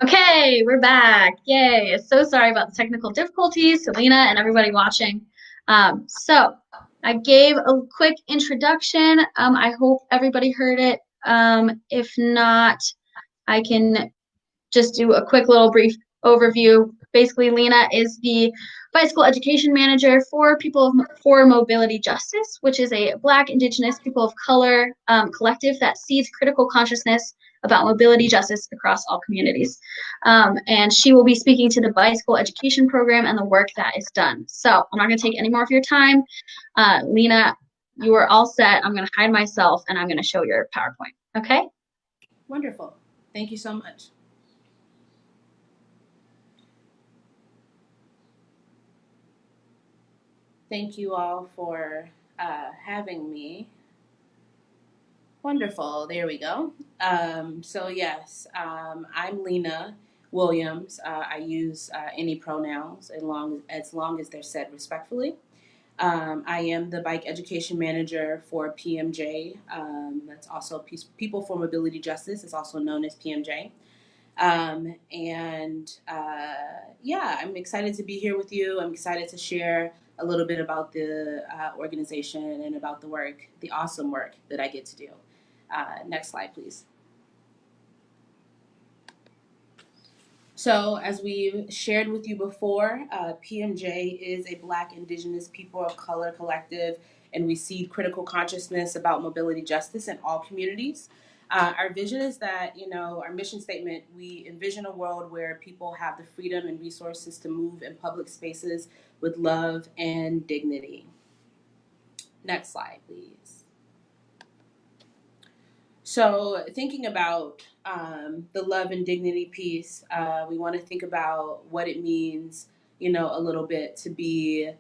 Okay, we're back. Yay. So sorry about the technical difficulties, Selena and everybody watching. So I gave a quick introduction. I hope everybody heard it. If not, I can just do a quick little brief overview. Basically, Lena is the bicycle education manager for for Mobility Justice, which is a Black, Indigenous, people of color collective that sees critical consciousness about mobility justice across all communities. And she will be speaking to the bicycle education program and the work that is done. So I'm not going to take any more of your time. Lena, you are all set. I'm going to hide myself and I'm going to show your PowerPoint. Okay? Wonderful. Thank you so much. Thank you all for having me. Wonderful. There we go. I'm Lena Williams. I use any pronouns as long as they're said respectfully. I am the bike education manager for PMJ. That's also People for Mobility Justice. It's also known as PMJ. I'm excited to be here with you. I'm excited to share a little bit about the organization and about the awesome work that I get to do. Next slide, please. So, as we've shared with you before, PMJ is a Black, Indigenous, people of color collective, and we seed critical consciousness about mobility justice in all communities. Our vision is that, our mission statement, we envision a world where people have the freedom and resources to move in public spaces with love and dignity. Next slide, please. So, thinking about the love and dignity piece, we want to think about what it means, a little bit to be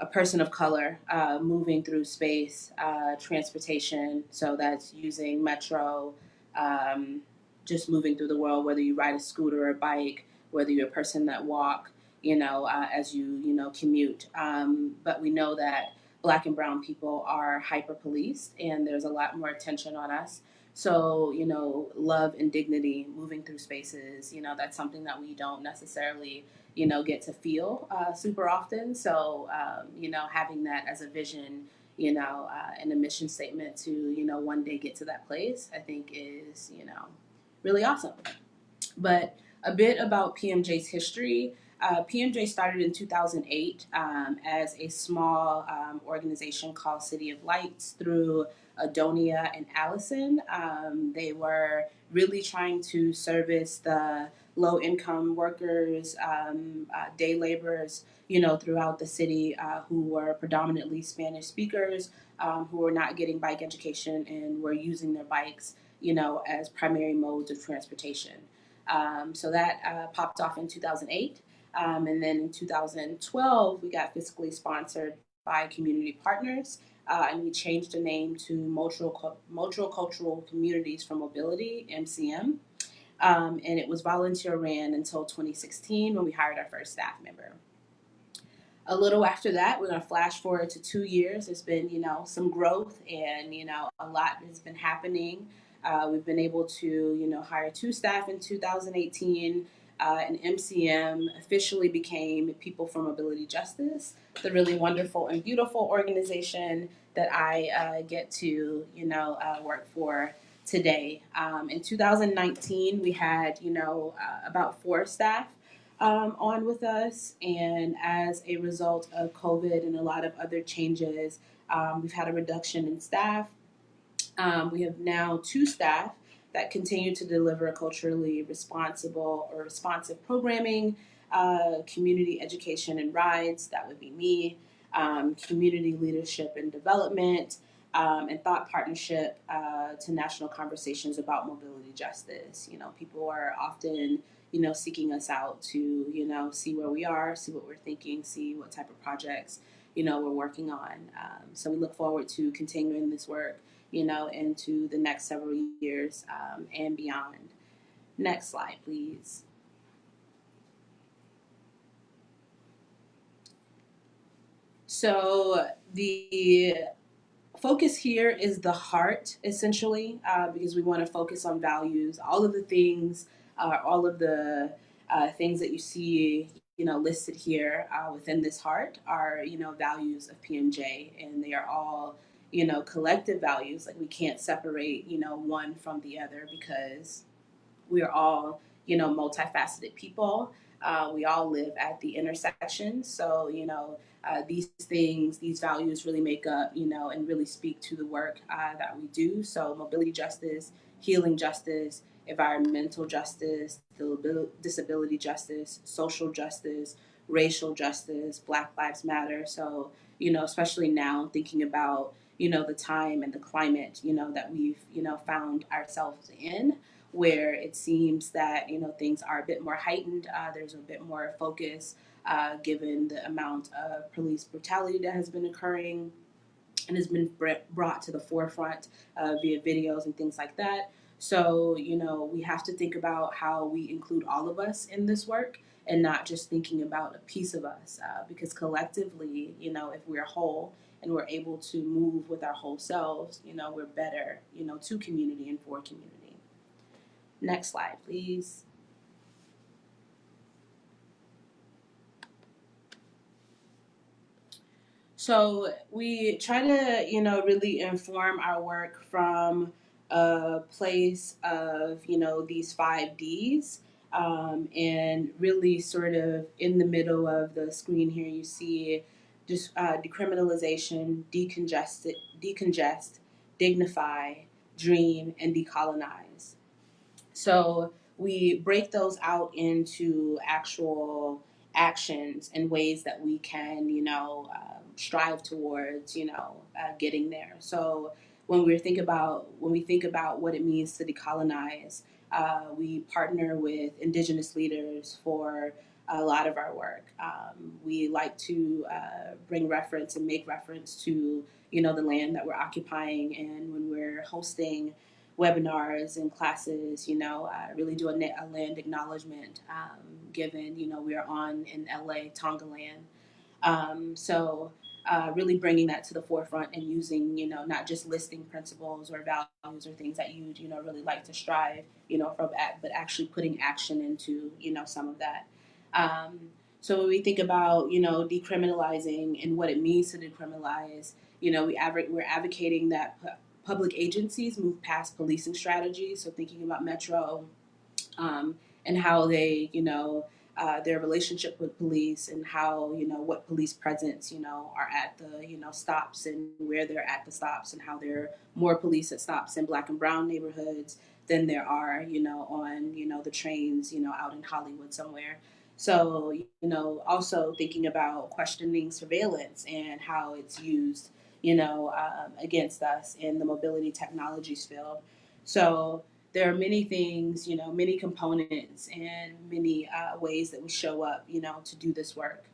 a person of color moving through space, transportation. So, that's using metro, um, just moving through the world, whether you ride a scooter or a bike, whether you're a person that walk, as you commute. But we know that Black and brown people are hyper policed and there's a lot more attention on us. So, love and dignity, moving through spaces, that's something that we don't necessarily, get to feel super often. So, having that as a vision, and a mission statement to, one day get to that place, I think is, really awesome. But a bit about PMJ's history. PMJ started in 2008 as a small organization called City of Lights through Adonia and Allison. They were really trying to service the low income workers, day laborers, throughout the city who were predominantly Spanish speakers, who were not getting bike education and were using their bikes, as primary modes of transportation. So that popped off in 2008. And then in 2012, we got fiscally sponsored by community partners. And we changed the name to Cultural Communities for Mobility, MCM. And it was volunteer ran until 2016 when we hired our first staff member. A little after that, we're going to flash forward to 2 years. There's been, some growth and, a lot has been happening. We've been able to, hire two staff in 2018. And MCM officially became People for Mobility Justice, the really wonderful and beautiful organization that I get to, work for today. In 2019, we had, about four staff on with us. And as a result of COVID and a lot of other changes, we've had a reduction in staff. We have now two staff that continue to deliver culturally responsible or responsive programming, community education and rides, that would be me, community leadership and development, and thought partnership to national conversations about mobility justice. People are often, seeking us out to, see where we are, see what we're thinking, see what type of projects, we're working on. So we look forward to continuing this work, into the next several years and beyond. Next slide, please. So the focus here is the heart, essentially, because we want to focus on values, all of the things all of the things that you see, listed here within this heart are, values of PMJ, and they are all, collective values. Like we can't separate, one from the other because we are all, multifaceted people. We all live at the intersection. So, these things, these values really make up, and really speak to the work that we do. So, mobility justice, healing justice, environmental justice, disability justice, social justice, racial justice, Black Lives Matter. So, especially now thinking about, the time and the climate, that we've, found ourselves in, where it seems that things are a bit more heightened. There's a bit more focus given the amount of police brutality that has been occurring and has been brought to the forefront via videos and things like that. So we have to think about how we include all of us in this work and not just thinking about a piece of us, because collectively, if we're whole and we're able to move with our whole selves, we're better, to community and for community. Next slide, please. So we try to, really inform our work from a place of, these 5Ds. And really sort of in the middle of the screen here, you see just decriminalization, decongest, dignify, dream, and decolonize. So we break those out into actual actions and ways that we can, strive towards, getting there. So when we think about what it means to decolonize, we partner with Indigenous leaders for a lot of our work. We like to bring reference and make reference to, the land that we're occupying, and when we're hosting webinars and classes, really do a land acknowledgement, given, we are on in LA, Tonga land. Really bringing that to the forefront and using, not just listing principles or values or things that you'd, really like to strive, from, but actually putting action into, some of that. So when we think about, decriminalizing and what it means to decriminalize, we're advocating that public agencies move past policing strategies. So thinking about Metro, and how they, their relationship with police, and how, what police presence, are at the, stops, and where they're at the stops, and how there are more police at stops in Black and brown neighborhoods than there are, on, the trains, out in Hollywood somewhere. So, also thinking about questioning surveillance and how it's used, against us in the mobility technologies field. So there are many things, many components and many ways that we show up, to do this work.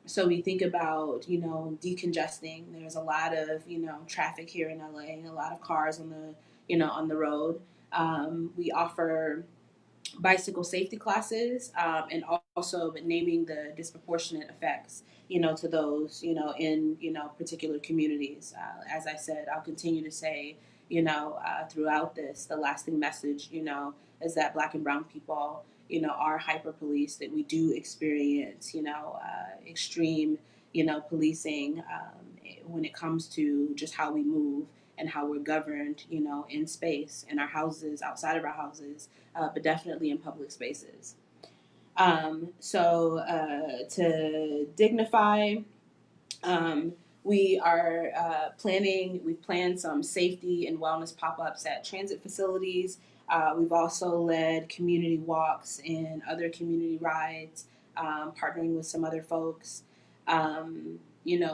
So we think about, decongesting. There's a lot of, traffic here in LA, a lot of cars on the, on the road. We offer bicycle safety classes, and also but naming the disproportionate effects, to those, in, particular communities. As I said, I'll continue to say, throughout this, the lasting message, is that Black and brown people, are hyper policed, that we do experience, extreme, policing, when it comes to just how we move and how we're governed, in space, in our houses, outside of our houses, but definitely in public spaces. To dignify, we are we've planned some safety and wellness pop-ups at transit facilities. We've also led community walks and other community rides, partnering with some other folks.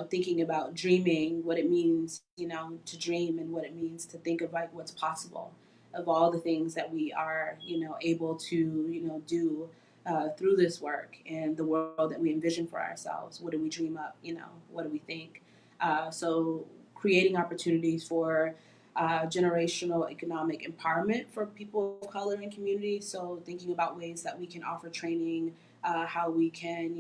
Thinking about dreaming, what it means, to dream, and what it means to think of like what's possible, of all the things that we are, able to, do through this work and the world that we envision for ourselves. What do we dream up? What do we think? So creating opportunities for generational economic empowerment for people of color and communities. So thinking about ways that we can offer training, how we can,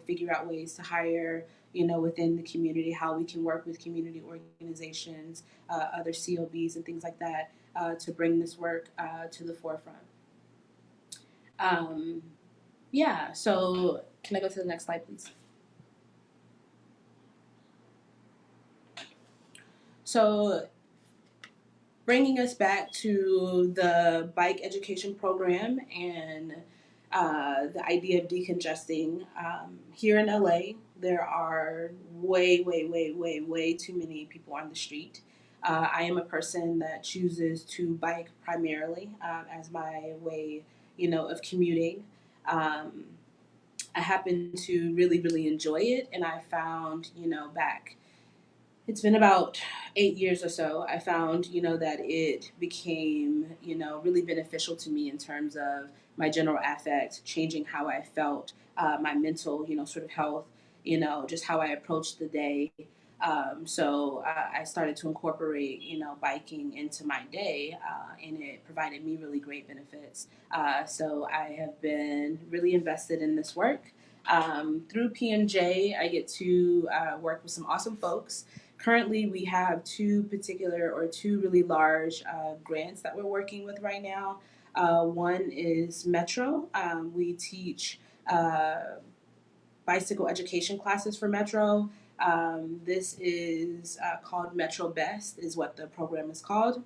figure out ways to hire, within the community, how we can work with community organizations, other COBs and things like that, to bring this work to the forefront. Um, yeah, so can I go to the next slide, please? So bringing us back to the bike education program and the idea of decongesting. Here in LA, there are way too many people on the street. I am a person that chooses to bike primarily as my way, of commuting. Um, I happen to really enjoy it, and I found, back it's been about 8 years or so. I found, that it became, really beneficial to me in terms of my general affect, changing how I felt, my mental, sort of health, just how I approached the day. So I started to incorporate, biking into my day, and it provided me really great benefits. So I have been really invested in this work. Through PMJ, I get to work with some awesome folks. Currently, we have two really large grants that we're working with right now. One is Metro. We teach bicycle education classes for Metro. This is called Metro Best, is what the program is called.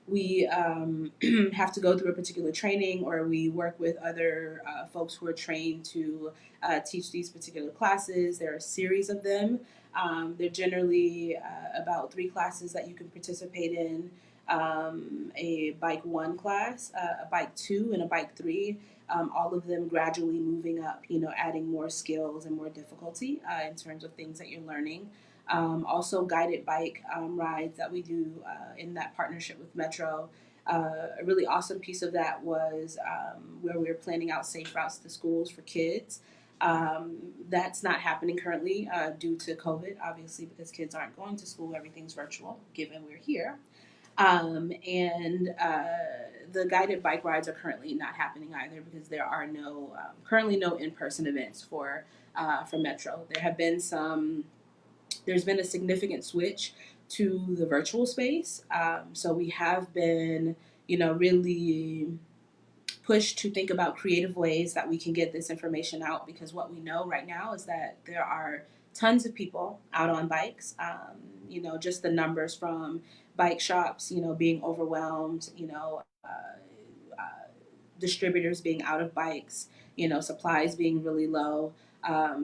We have to go through a particular training, or we work with other folks who are trained to teach these particular classes. There are a series of them. They're generally about 3 classes that you can participate in: a bike one class, a bike two, and a bike three. All of them gradually moving up, adding more skills and more difficulty in terms of things that you're learning. Also, guided bike rides that we do in that partnership with Metro. A really awesome piece of that was where we were planning out safe routes to schools for kids. That's not happening currently due to COVID, obviously, because kids aren't going to school. Everything's virtual, given we're here. And the guided bike rides are currently not happening either because there are currently no in-person events for Metro. There's been a significant switch to the virtual space. So we have been, really pushed to think about creative ways that we can get this information out, because what we know right now is that there are tons of people out on bikes. Just the numbers from bike shops, being overwhelmed, distributors being out of bikes, supplies being really low.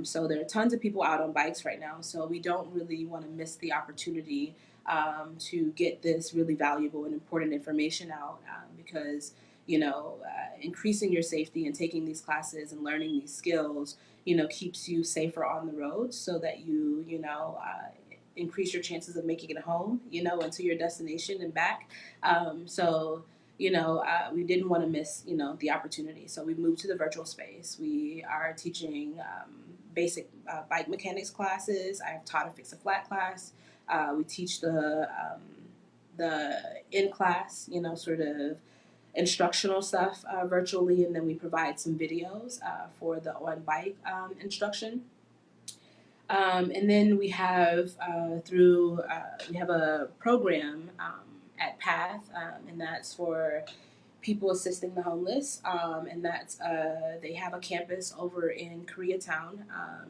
So there are tons of people out on bikes right now. So we don't really want to miss the opportunity to get this really valuable and important information out because, increasing your safety and taking these classes and learning these skills, keeps you safer on the road so that increase your chances of making it home, into your destination and back. We didn't want to miss, the opportunity. So we moved to the virtual space. We are teaching basic bike mechanics classes. I have taught a fix a flat class. We teach the in class, sort of instructional stuff virtually, and then we provide some videos for the on bike instruction. And then we have a program at Path, and that's for people assisting the homeless. And they have a campus over in Koreatown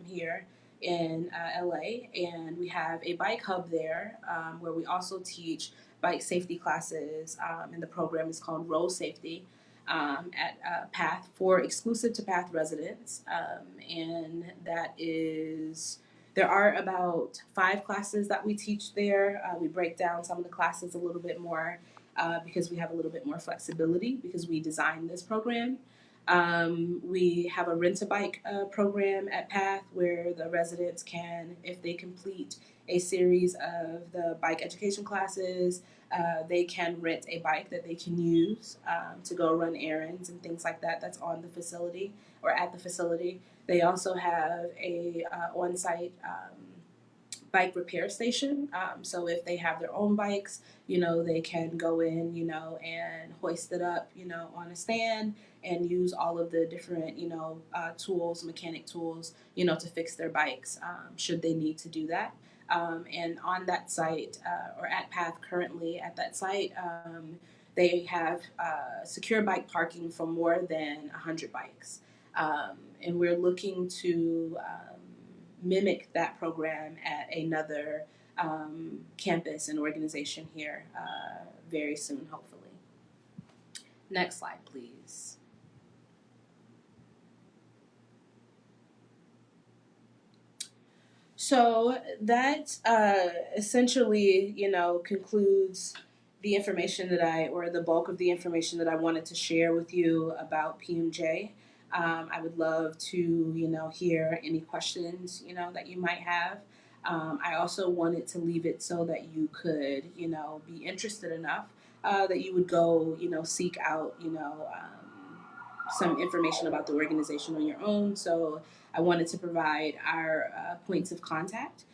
here in LA, and we have a bike hub there where we also teach bike safety classes, and the program is called Road Safety at Path, for exclusive to Path residents, and that is. There are about 5 classes that we teach there. We break down some of the classes a little bit more because we have a little bit more flexibility because we designed this program. We have a rent-a-bike program at Path where the residents can, if they complete a series of the bike education classes, they can rent a bike that they can use to go run errands and things like that. That's on the facility or at the facility. They also have a on-site bike repair station. So if they have their own bikes, they can go in, and hoist it up, on a stand and use all of the different, tools, mechanic tools, to fix their bikes should they need to do that. And on that site, or at Path currently at that site, they have secure bike parking for more than 100 bikes. And we're looking to mimic that program at another campus and organization here very soon, hopefully. Next slide, please. So that essentially, concludes the information or the bulk of the information that I wanted to share with you about PMJ. I would love to, hear any questions, that you might have. I also wanted to leave it so that you could, be interested enough that you would go, seek out, some information about the organization on your own. So I wanted to provide our points of contact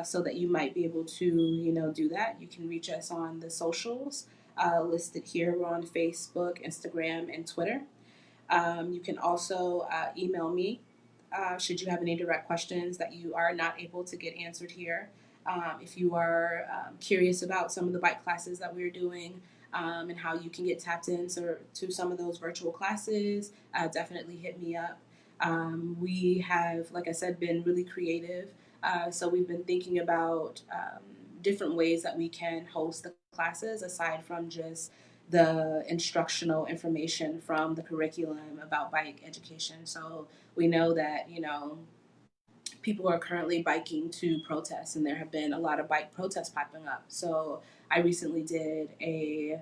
so that you might be able to, do that. You can reach us on the socials listed here. We're on Facebook, Instagram, and Twitter. You can also email me should you have any direct questions that you are not able to get answered here. If you are curious about some of the bike classes that we're doing and how you can get tapped into some of those virtual classes, definitely hit me up. We have, like I said, been really creative. So we've been thinking about different ways that we can host the classes aside from just the instructional information from the curriculum about bike education. So we know that, people are currently biking to protests, and there have been a lot of bike protests popping up. So I recently did a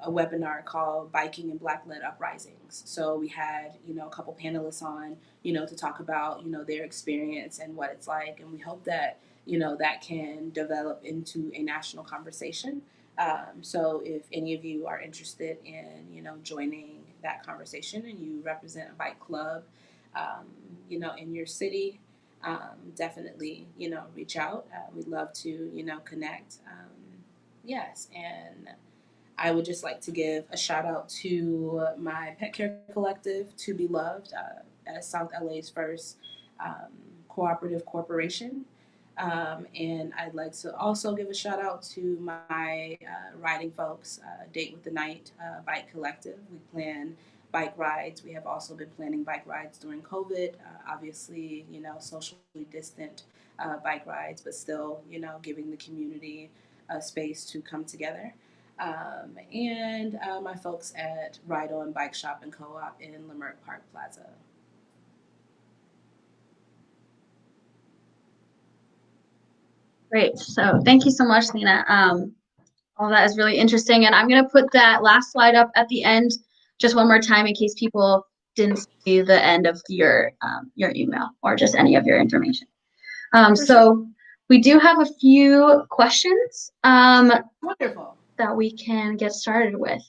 webinar called Biking in Black-Led Uprisings. So we had, a couple panelists on, to talk about, their experience and what it's like. And we hope that, that can develop into a national conversation. So if any of you are interested in, joining that conversation and you represent a bike club, in your city, definitely, reach out. We'd love to, connect. Yes. And I would just like to give a shout out to my pet care collective, To Be Loved, as South LA's first cooperative corporation. And I'd like to also give a shout out to my riding folks, Date with the Night Bike Collective. We plan bike rides. We have also been planning bike rides during COVID, obviously, socially distant bike rides, but still, giving the community a space to come together. And my folks at Ride On Bike Shop and Co-op in Leimert Park Plaza. Great. So thank you so much, Lena. All that is really interesting. And I'm going to put that last slide up at the end just one more time in case people didn't see the end of your email or just any of your information. So we do have a few questions Wonderful. that we can get started with.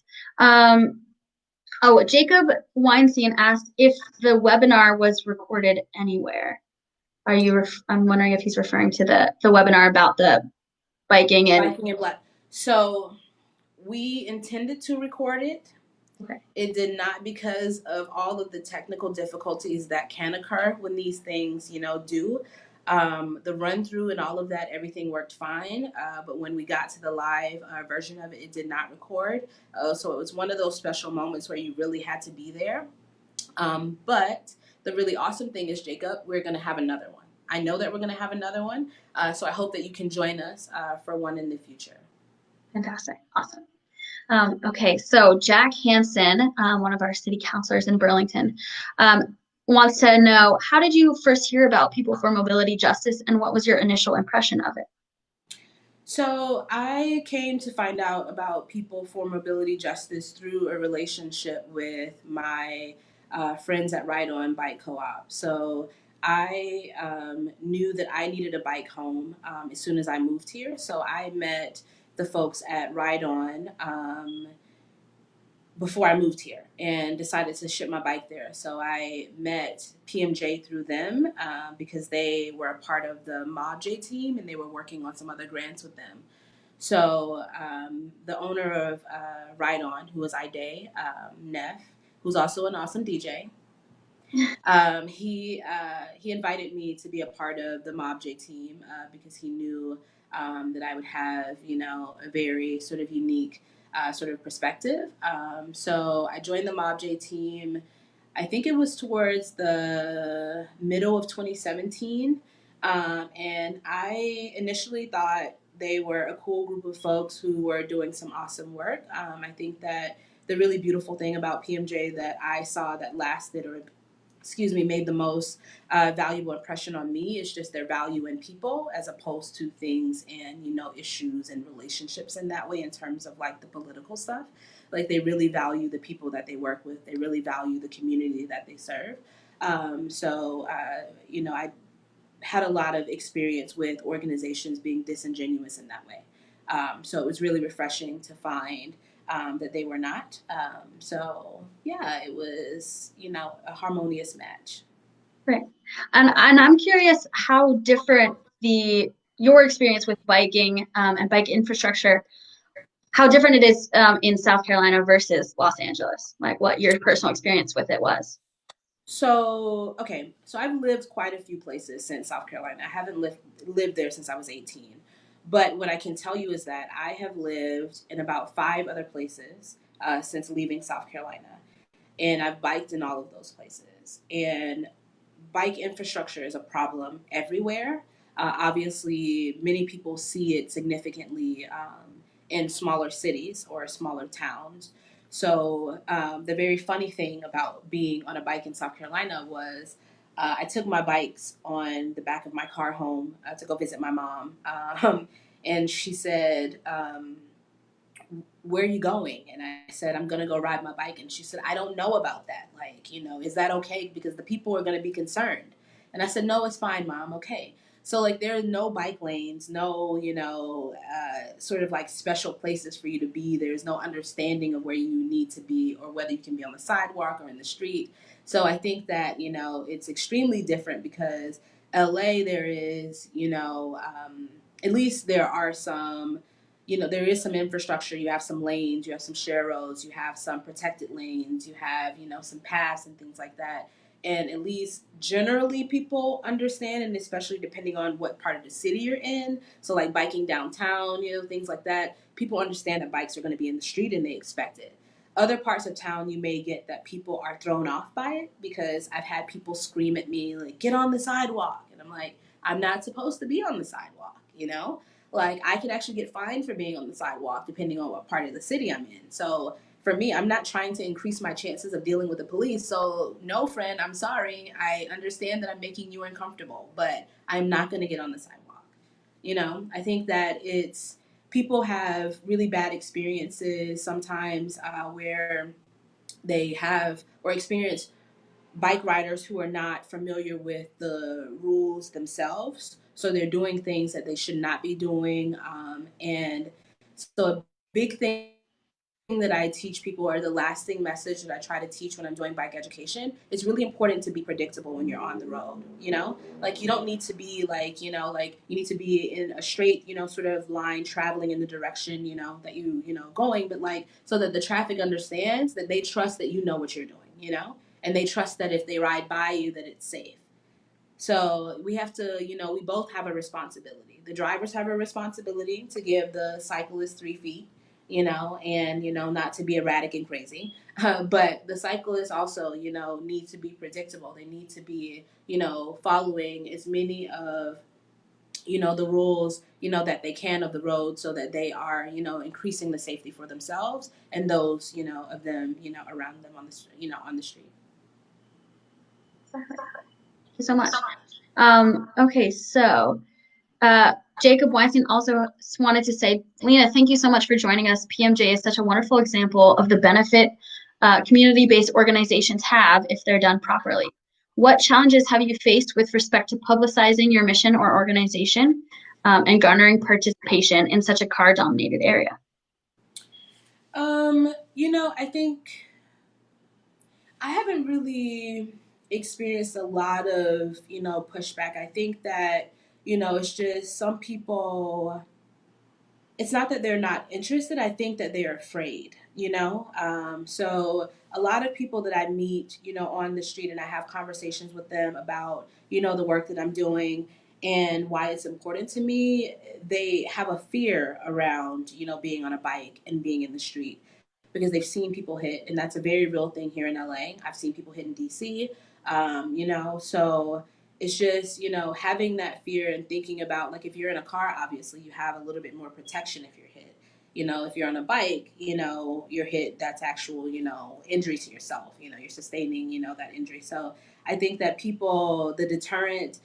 Jacob Weinstein asked if the webinar was recorded anywhere. I'm wondering if he's referring to the webinar about the biking in black. So we intended to record it. Okay. It did not because of all of the technical difficulties that can occur when these things, do. The run through and all of that, everything worked fine. But when we got to the live version of it, it did not record. So it was one of those special moments where you really had to be there. But the really awesome thing is, Jacob, we're going to have another one. I know that we're going to have another one. So I hope that you can join us for one in the future. Fantastic. Awesome. Okay, so Jack Hansen, one of our city councilors in Burlington, wants to know, how did you first hear about People for Mobility Justice, and what was your initial impression of it? So I came to find out about People for Mobility Justice through a relationship with my friends at Ride On Bike Co-op. So I knew that I needed a bike home as soon as I moved here. So I met the folks at Ride On before I moved here and decided to ship my bike there. So I met PMJ through them because they were a part of the MobJ team and they were working on some other grants with them. So the owner of Ride On, who was Ide, Neff, who's also an awesome DJ, he invited me to be a part of the MobJ team because he knew that I would have, a very sort of unique sort of perspective. So I joined the Mob J team. I think it was towards the middle of 2017. And I initially thought they were a cool group of folks who were doing some awesome work. I think that the really beautiful thing about PMJ that I saw that lasted, or excuse me, made the most valuable impression on me is just their value in people as opposed to things and, issues and relationships in that way in terms of like the political stuff. Like they really value the people that they work with. They really value the community that they serve. I had a lot of experience with organizations being disingenuous in that way. So it was really refreshing to find that they were not. Yeah, it was, a harmonious match. Right. And I'm curious how different your experience with biking and bike infrastructure, how different it is in South Carolina versus Los Angeles, like what your personal experience with it was. So I've lived quite a few places since South Carolina. I haven't lived there since I was 18. But what I can tell you is that I have lived in about five other places since leaving South Carolina. And I've biked in all of those places. And bike infrastructure is a problem everywhere. Obviously, many people see it significantly in smaller cities or smaller towns. So, the very funny thing about being on a bike in South Carolina was I took my bikes on the back of my car home to go visit my mom. And she said, where are you going? And I said, I'm going to go ride my bike. And she said, I don't know about that. Like, is that okay? Because the people are going to be concerned. And I said, no, it's fine, Mom. Okay. So, like, there are no bike lanes, no, sort of like special places for you to be. There's no understanding of where you need to be or whether you can be on the sidewalk or in the street. So I think that, it's extremely different because LA, there is, at least there are some, there is some infrastructure. You have some lanes, you have some share roads, you have some protected lanes, you have, some paths and things like that. And at least generally people understand, and especially depending on what part of the city you're in. So like biking downtown, things like that. People understand that bikes are going to be in the street and they expect it. Other parts of town, you may get that people are thrown off by it because I've had people scream at me, like, get on the sidewalk. And I'm like, I'm not supposed to be on the sidewalk. Like I could actually get fined for being on the sidewalk depending on what part of the city I'm in. So for me, I'm not trying to increase my chances of dealing with the police. So no, friend, I'm sorry. I understand that I'm making you uncomfortable, but I'm not going to get on the sidewalk. I think that it's people have really bad experiences sometimes where they have or experience bike riders who are not familiar with the rules themselves. So they're doing things that they should not be doing. And so a big thing that I teach people, or the lasting message that I try to teach when I'm doing bike education, it's really important to be predictable when you're on the road. Like you don't need to be like, like you need to be in a straight, sort of line traveling in the direction, that going, but like so that the traffic understands that they trust that you know what you're doing, and they trust that if they ride by you that it's safe. So we have to, we both have a responsibility. The drivers have a responsibility to give the cyclist 3 feet, and, not to be erratic and crazy. But the cyclists also, need to be predictable. They need to be, following as many of, the rules, that they can of the road so that they are, increasing the safety for themselves and those, of them, around them on the, on the street. Thank you so much. Okay, so Jacob Weinstein also wanted to say, Lena, thank you so much for joining us. PMJ is such a wonderful example of the benefit community-based organizations have if they're done properly. What challenges have you faced with respect to publicizing your mission or organization and garnering participation in such a car-dominated area? I think I haven't really experienced a lot of, pushback. I think that, it's just some people, it's not that they're not interested. I think that they're afraid. So a lot of people that I meet, on the street and I have conversations with them about, the work that I'm doing. and why it's important to me. They have a fear around, being on a bike and being in the street because they've seen people hit, and that's a very real thing here in LA. I've seen people hit in DC, so it's just, having that fear and thinking about, like, if you're in a car, obviously you have a little bit more protection if you're hit. If you're on a bike, you're hit, that's actual, injury to yourself, you're sustaining, that injury. So I think that people, the deterrent,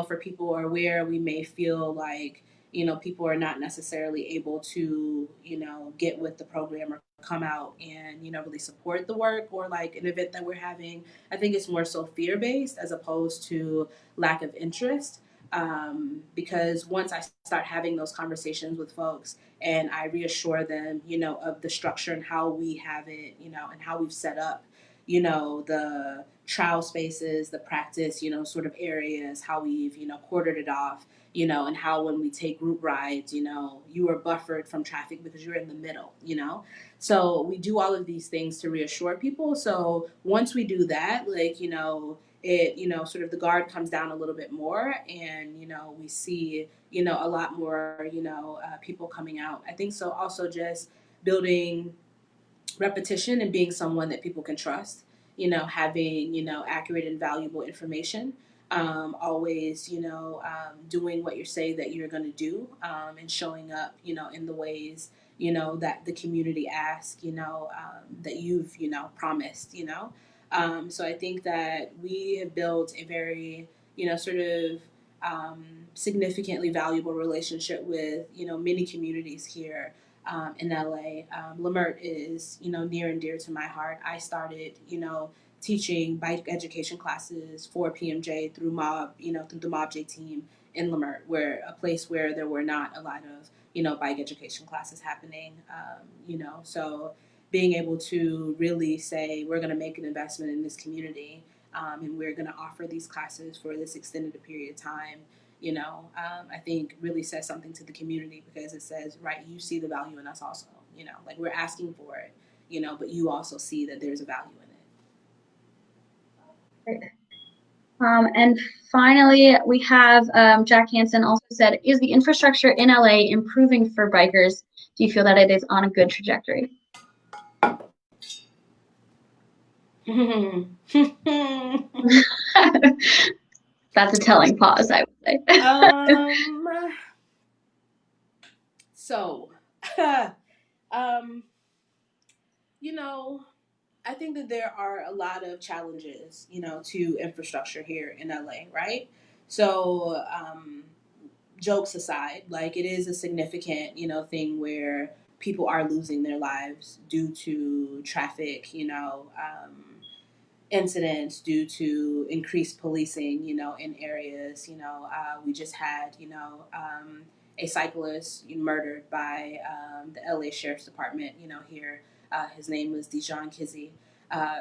for people are where we may feel like, people are not necessarily able to, get with the program or come out and, really support the work or like an event that we're having. I think it's more so fear based as opposed to lack of interest. Because once I start having those conversations with folks and I reassure them, of the structure and how we have it, and how we've set up, the trial spaces, the practice, sort of areas, how we've, quartered it off, and how when we take group rides, you are buffered from traffic because you're in the middle, So we do all of these things to reassure people. So once we do that, like, it, sort of the guard comes down a little bit more and, we see, a lot more, people coming out. I think so also just building repetition and being someone that people can trust, having, accurate and valuable information, always, doing what you say that you're going to do, and showing up, in the ways, that the community asks, that you've, promised, So I think that we have built a very, sort of, significantly valuable relationship with, many communities here, in LA. Leimert is, near and dear to my heart. I started, teaching bike education classes for PMJ through through the Mob J team in Leimert, where a place where there were not a lot of, bike education classes happening. So being able to really say, we're going to make an investment in this community, and we're going to offer these classes for this extended period of time, I think really says something to the community because it says, right, you see the value in us also, like we're asking for it, but you also see that there's a value in Great. And finally, we have Jack Hansen also said, is the infrastructure in LA improving for bikers? Do you feel that it is on a good trajectory? it. That's a telling pause, I would say. um, so, um, you know, I think that there are a lot of challenges, to infrastructure here in LA, right? So, jokes aside, like it is a significant, thing where people are losing their lives due to traffic, incidents, due to increased policing, in areas. We just had, a cyclist murdered by the LA Sheriff's Department, here. His name was Dijon Kizzy.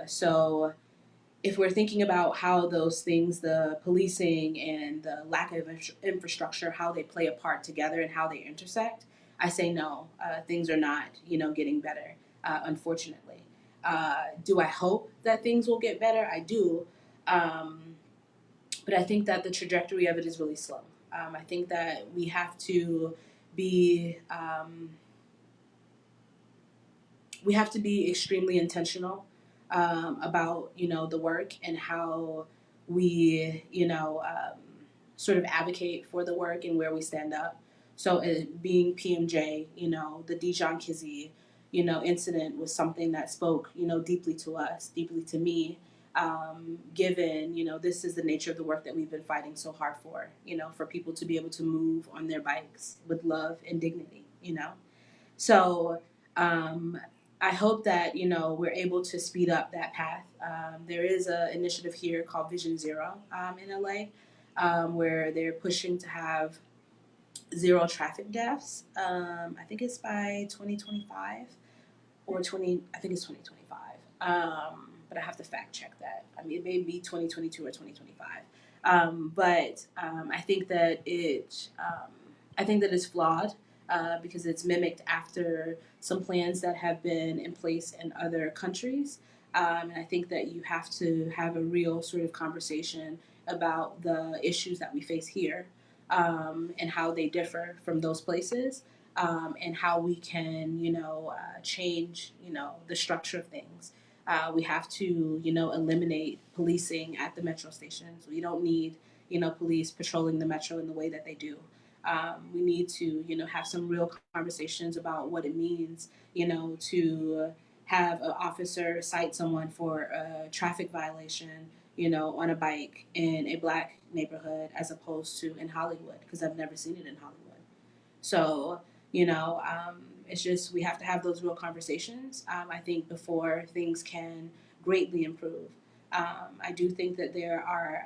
So if we're thinking about how those things, the policing and the lack of infrastructure, how they play a part together and how they intersect, I say no. Things are not, getting better, unfortunately. Do I hope that things will get better? I do. Um, but I think that the trajectory of it is really slow. I think that we have to be extremely intentional, about the work and how we sort of advocate for the work and where we stand up. So being PMJ, the Dijon Kizzy incident was something that spoke deeply to us, deeply to me. Given this is the nature of the work that we've been fighting so hard for, for people to be able to move on their bikes with love and dignity. So um, I hope that we're able to speed up that path. There is an initiative here called Vision Zero, in LA, where they're pushing to have zero traffic deaths. I think it's by 2025 or 20. I think it's 2025. But I have to fact check that. I mean, it may be 2022 or 2025. I think that I think that it's flawed, because it's mimicked after some plans that have been in place in other countries. And I think that you have to have a real sort of conversation about the issues that we face here. and how they differ from those places, and how we can, change, the structure of things. We have to, eliminate policing at the metro stations. We don't need, police patrolling the metro in the way that they do. We need to, have some real conversations about what it means, to have an officer cite someone for a traffic violation, on a bike in a black neighborhood as opposed to in Hollywood, because I've never seen it in Hollywood. So, it's just we have to have those real conversations, I think, before things can greatly improve. I do think that there are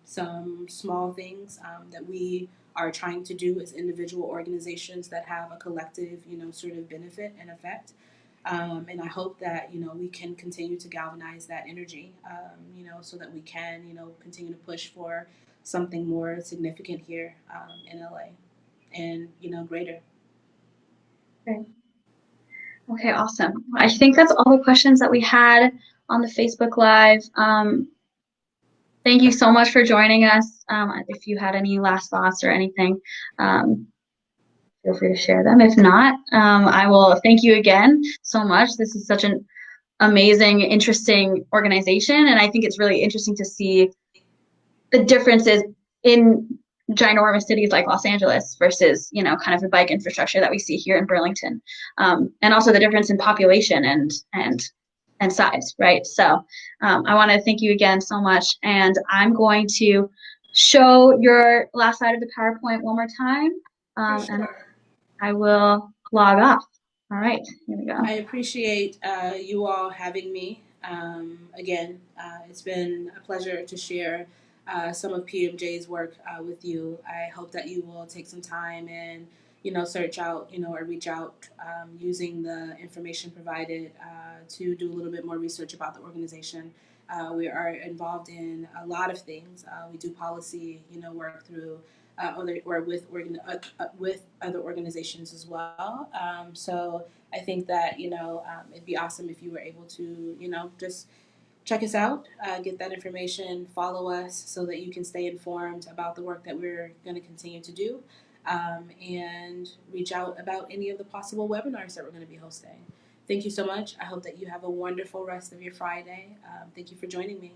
some small things that we are trying to do as individual organizations that have a collective, sort of benefit and effect. And I hope that, we can continue to galvanize that energy, so that we can, continue to push for something more significant here in LA and, greater. Great. Okay, awesome. I think that's all the questions that we had on the Facebook Live. Thank you so much for joining us. If you had any last thoughts or anything, feel free to share them. If not, I will thank you again so much. This is such an amazing, interesting organization, and I think it's really interesting to see the differences in ginormous cities like Los Angeles versus, kind of the bike infrastructure that we see here in Burlington, and also the difference in population and size, right? So I want to thank you again so much, and I'm going to show your last slide of the PowerPoint one more time, For and sure. I will log off. All right, here we go. I appreciate you all having me. Again, it's been a pleasure to share some of PMJ's work with you. I hope that you will take some time and, search out, or reach out using the information provided to do a little bit more research about the organization. We are involved in a lot of things. We do policy, work through with other organizations as well. So I think that, it'd be awesome if you were able to, just check us out, get that information, follow us so that you can stay informed about the work that we're going to continue to do, and reach out about any of the possible webinars that we're going to be hosting. Thank you so much. I hope that you have a wonderful rest of your Friday. Thank you for joining me.